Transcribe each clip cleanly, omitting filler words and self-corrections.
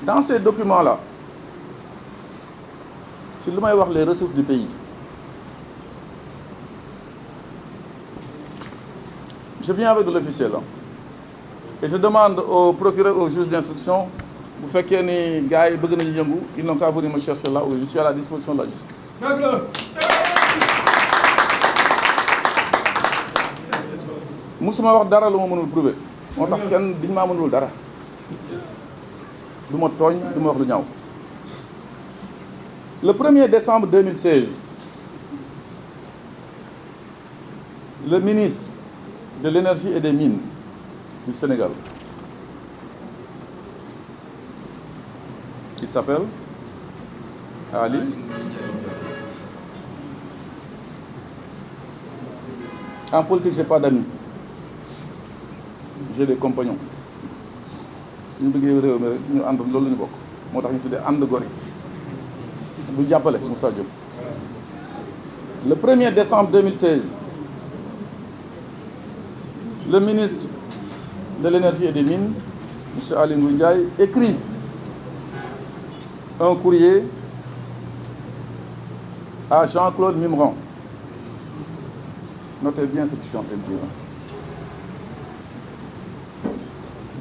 Dans ces documents-là, si je vais voir les ressources du pays, je viens avec de l'officiel. Et je demande au procureur, au juge d'instruction, vous faites qu'il y a des gars ils n'ont qu'à venir me chercher là où je suis à la disposition de la justice. musuma wax dara lu ma mënul prouver moo tax kenn diñ maa mënul dara du ma tooñ du ma wax lu ñaaw. Le 1er décembre 2016, le ministre de l'Énergie et des Mines du Sénégal, il s'appelle Ali en politique, je n'ai pas d'amis. J'ai des compagnons. Si nous voulons nous ànd loolu la ñu bokk moo tax ñu tuddee ànd gor yi bu jàppale Moussa Diop. Le 1er décembre 2016, le ministre de l'Énergie et des Mines, M. Ali Ngouille Ndiaye, écrit un courrier à Jean-Claude Mimran. Notez bien ce que je suis en train de dire.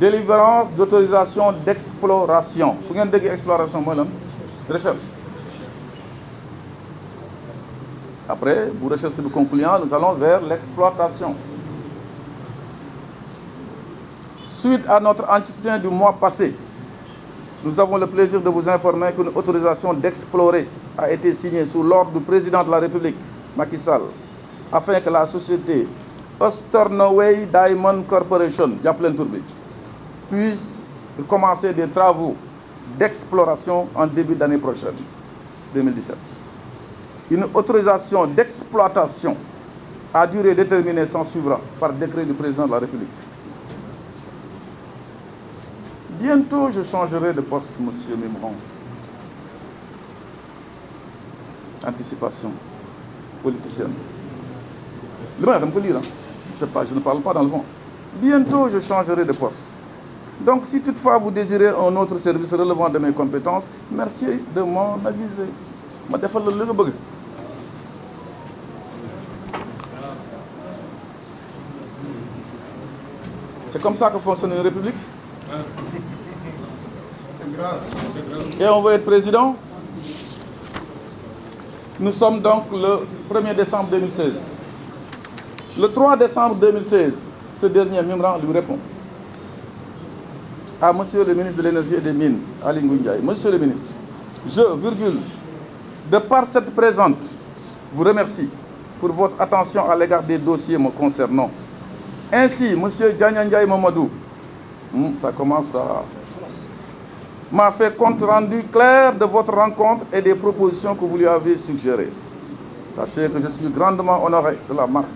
Délivrance d'autorisation d'exploration. Vous avez dit exploration, moi, recherche. Après, pour recherche concluant, nous allons vers l'exploitation. Suite à notre entretien du mois passé, nous avons le plaisir de vous informer qu'une autorisation d'explorer a été signée sous l'ordre du président de la République, Macky Sall, afin que la société Osternoway Diamond Corporation, puisse commencer des travaux d'exploration en début d'année prochaine, 2017. Une autorisation d'exploitation à durée déterminée s'en suivra par décret du président de la République. Bientôt, je changerai de poste, monsieur Mimran. Anticipation politicienne. Je sais pas, je ne parle pas dans le vent. Bientôt, je changerai de poste. Donc, si toutefois vous désirez un autre service relevant de mes compétences, merci de m'en aviser. Je vais faire le. C'est comme ça que fonctionne une république. Et on veut être président. Nous sommes donc le 1er décembre 2016. Le 3 décembre 2016, ce dernier Mimran lui répond à monsieur le ministre de l'Énergie et des Mines, Ali Ngouille Ndiaye. Monsieur le ministre, de par cette présente, vous remercie pour votre attention à l'égard des dossiers me concernant. Ainsi, monsieur Dianya Ndiaye Mamadou, ça commence à... m'a fait compte rendu clair de votre rencontre et des propositions que vous lui avez suggérées. Sachez que je suis grandement honoré de la marque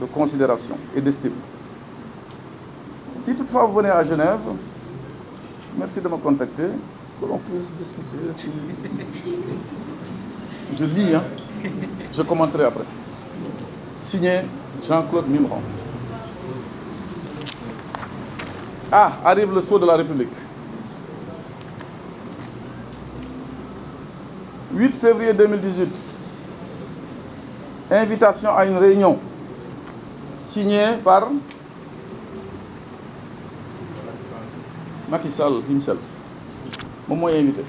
de considération et d'estime. Si toutefois vous venez à Genève, merci de me contacter pour qu'on puisse discuter. Je lis, hein? Je commenterai après. Signé Jean-Claude Mimran. Ah, arrive le sceau de la République. 8 février 2018, invitation à une réunion signée par Macky Sall himself. Moi, invité.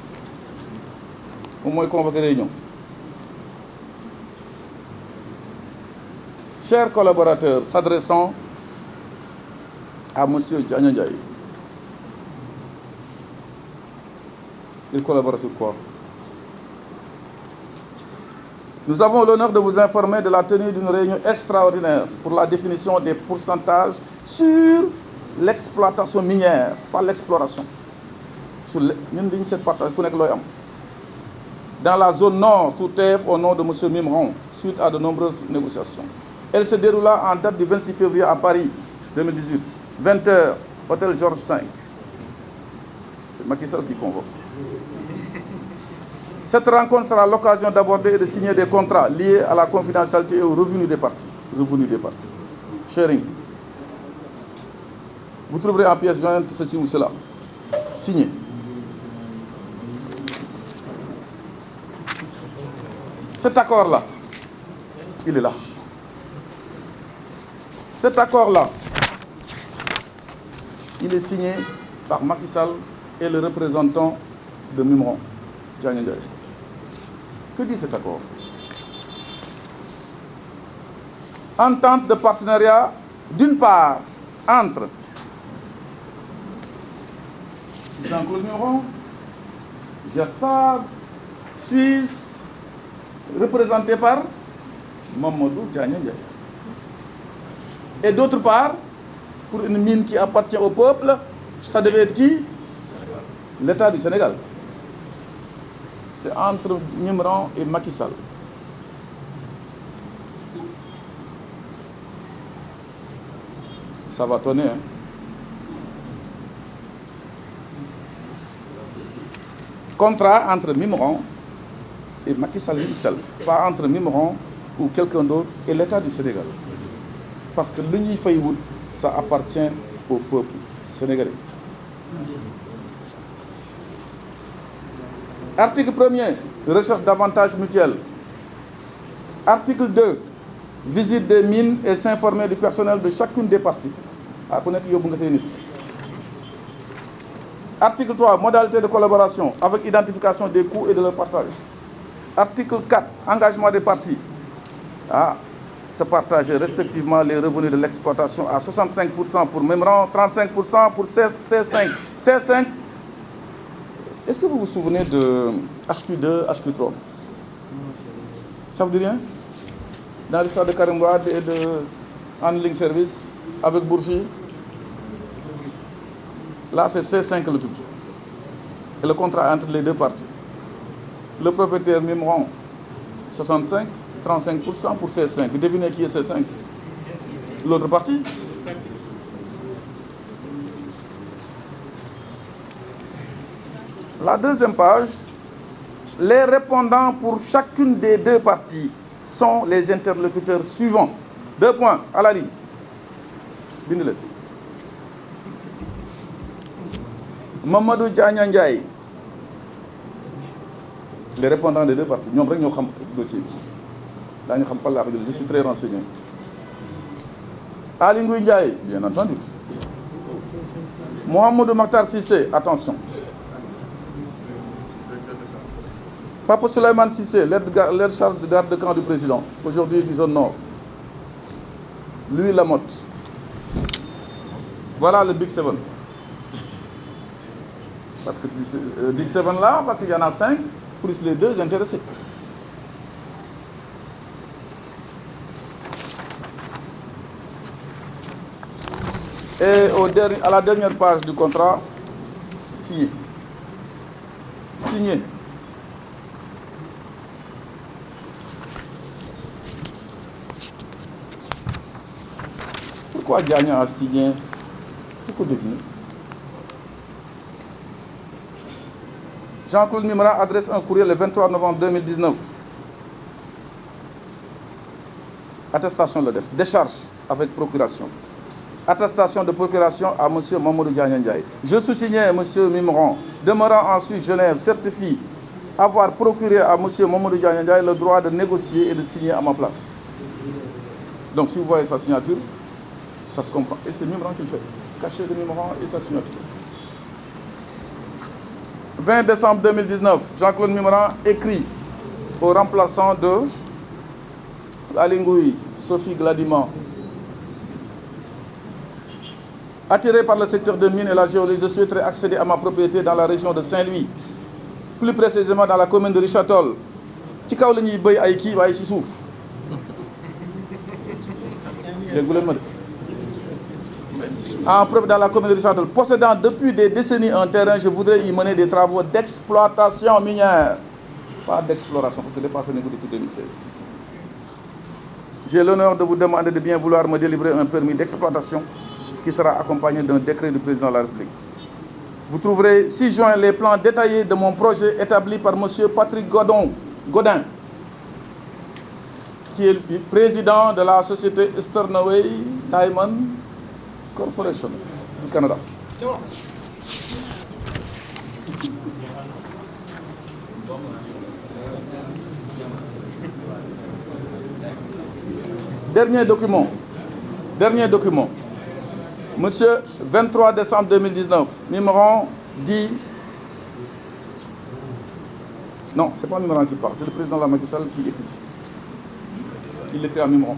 Moi, convoqué réunion. Chers collaborateurs, s'adressant à M. Dianya Ndiaye. Il collabore sur quoi? Nous avons l'honneur de vous informer de la tenue d'une réunion extraordinaire pour la définition des pourcentages sur l'exploitation minière, pas l'exploration. Dans la zone nord, sous TF, au nom de M. Mimran, suite à de nombreuses négociations. Elle se déroula en date du 26 février à Paris 2018, 20h, hôtel Georges V. C'est Macky Sall qui convoque. Cette rencontre sera l'occasion d'aborder et de signer des contrats liés à la confidentialité et aux revenus des partis. Sharing. Vous trouverez en pièce jointe ceci ou cela. Signé. Cet accord-là, il est là. Cet accord-là, il est signé par Macky Sall et le représentant de Mimran, Diagne Ndiaye. Que dit cet accord? Entente de partenariat, d'une part, entre Jean-Claude Mimran, Gestar, Suisse, représenté par Mamadou Diagne Ndiaye. Et d'autre part, pour une mine qui appartient au peuple, ça devait être qui? L'État du Sénégal. C'est entre Mimran et Macky Sall. Ça va tonner, hein? Contrat entre Mimran et Macky Sall himself, pas entre Mimran ou quelqu'un d'autre et l'État du Sénégal. Parce que l'Union Faïwood, ça appartient au peuple sénégalais. Article 1er, recherche d'avantages mutuels. Article 2, visite des mines et s'informer du personnel de chacune des parties. Article 3, modalité de collaboration avec identification des coûts et de leur partage. Article 4, engagement des parties à se partager respectivement les revenus de l'exploitation à 65% pour Mimran, 35% pour C5. C5, est-ce que vous vous souvenez de HQ2, HQ3? Ça vous dit rien? Dans l'histoire de Karim Wade et de Handling Service avec Bourgi, là c'est C5 le tout. Et le contrat entre les deux parties. Le propriétaire Mimran, 65, 35% pour C5. Devinez qui est C5? L'autre partie. La deuxième page, les répondants pour chacune des deux parties sont les interlocuteurs suivants. 2 points à la ligne. Bindile. Mamadou Diagne Ndiaye. Les répondants des deux parties. Nous avons un dossier. Je suis très renseigné. Ali Ngouille Ndiaye, bien entendu. Mohamedou Makhtar Cissé, attention. Papa Souleymane Cissé, l'aide charge de garde de camp du président, aujourd'hui du zone nord. Louis Lamotte. Voilà le Big Seven. Parce que Big Seven là, parce qu'il y en a 5, plus les 2 intéressés. Et à la dernière page du contrat, signé. Signé. Pourquoi Diagne a signé? Pourquoi désigner? Jean-Claude Mimran adresse un courrier le 23 novembre 2019. Attestation de décharge avec procuration. Attestation de procuration à M. Mamadou Diagne Ndiaye. Je sous-signais M. Mimran, demeurant ensuite Genève, certifie avoir procuré à M. Mamadou Diagne Ndiaye le droit de négocier et de signer à ma place. Donc si vous voyez sa signature, ça se comprend. Et c'est Mimran qui le fait. Caché de Mimran et sa signature. 20 décembre 2019, Jean-Claude Mimran écrit au remplaçant de Ali Ngouille, Sophie Gladiman. Attiré par le secteur de mines et la géologie, je souhaiterais accéder à ma propriété dans la région de Saint-Louis, plus précisément dans la commune de Richard-Toll. Dans la commune de Richard-Toll, possédant depuis des décennies un terrain, je voudrais y mener des travaux d'exploitation minière. Pas d'exploration, parce que dépassé depuis 2016. J'ai l'honneur de vous demander de bien vouloir me délivrer un permis d'exploitation qui sera accompagné d'un décret du président de la République. Vous trouverez 6 juin les plans détaillés de mon projet établi par M. Patrick Godin, qui est le président de la société Sternaway Diamond Corporation du Canada. Dernier document. Monsieur, 23 décembre 2019, Mimran dit... Non, ce n'est pas Mimran qui parle, c'est le président de la Macky Sall qui écrit. Il écrit à Mimran.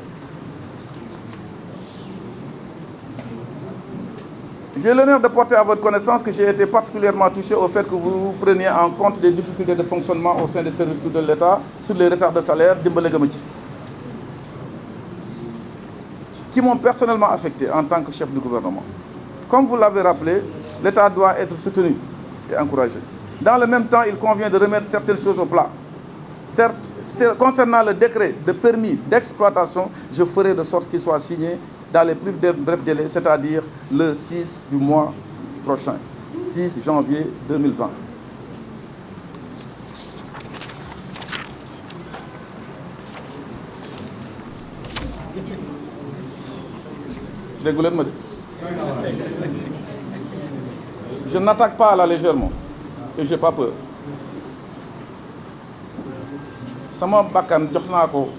J'ai l'honneur de porter à votre connaissance que j'ai été particulièrement touché au fait que vous preniez en compte des difficultés de fonctionnement au sein des services publics de l'État sur les retards de salaire qui m'ont personnellement affecté en tant que chef du gouvernement. Comme vous l'avez rappelé, l'État doit être soutenu et encouragé. Dans le même temps, il convient de remettre certaines choses au plat. Certes, concernant le décret de permis d'exploitation, je ferai de sorte qu'il soit signé dans les plus brefs délais, c'est-à-dire le 6 du mois prochain, 6 janvier 2020. Je n'attaque pas à la légèrement et je n'ai pas peur. Sama bakkan jox naa ko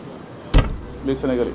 les Sénégalais.